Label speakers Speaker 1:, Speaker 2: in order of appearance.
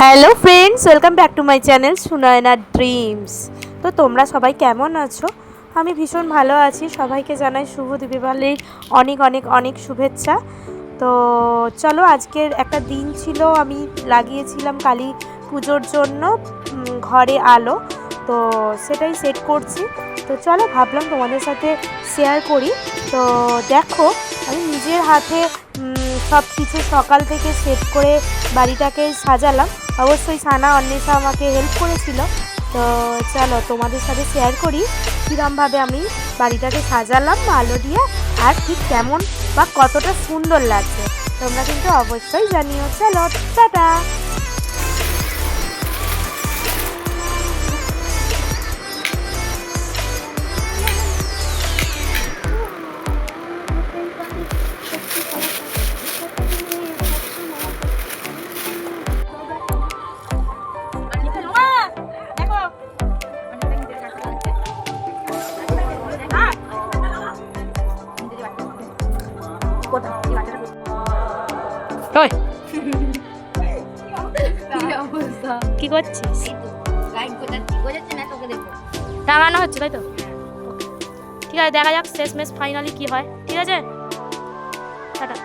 Speaker 1: Hello friends, welcome back to my channel Sunayana dreams. তো তোমরা সবাই কেমন আছো? আমি ভীষণ ভালো আছি। সবাইকে জানাই শুভ দীপাবলির অনেক অনেক অনেক শুভেচ্ছা। তো চলো, আজকের একটা দিন ছিল, আমি লাগিয়েছিলাম কালী পুজোর জন্য ঘরে আলো, তো সেটাই সেট করছি। তো চলো, ভাবলাম তোমাদের সাথে শেয়ার করি। তো দেখো, আমি নিজের হাতে সব কিছু সকাল থেকে সেট করে বাড়িটাকে সাজালাম। অবশ্যই সানা অন্বেষা আমাকে হেল্প করেছিল। তো চলো তোমাদের সাথে শেয়ার করি কীরমভাবে আমি বাড়িটাকে সাজালাম আলো দিয়ে, আর ঠিক কেমন বা কতটা সুন্দর লাগছে তোমরা কিন্তু অবশ্যই জানিও। চলো, টাটা। কি করছিস? টাঙানো হচ্ছে, তাই তো? ঠিক আছে, দেখা যাক শেষমেশ ফাইনালি কি হয়। ঠিক আছে, টাটা।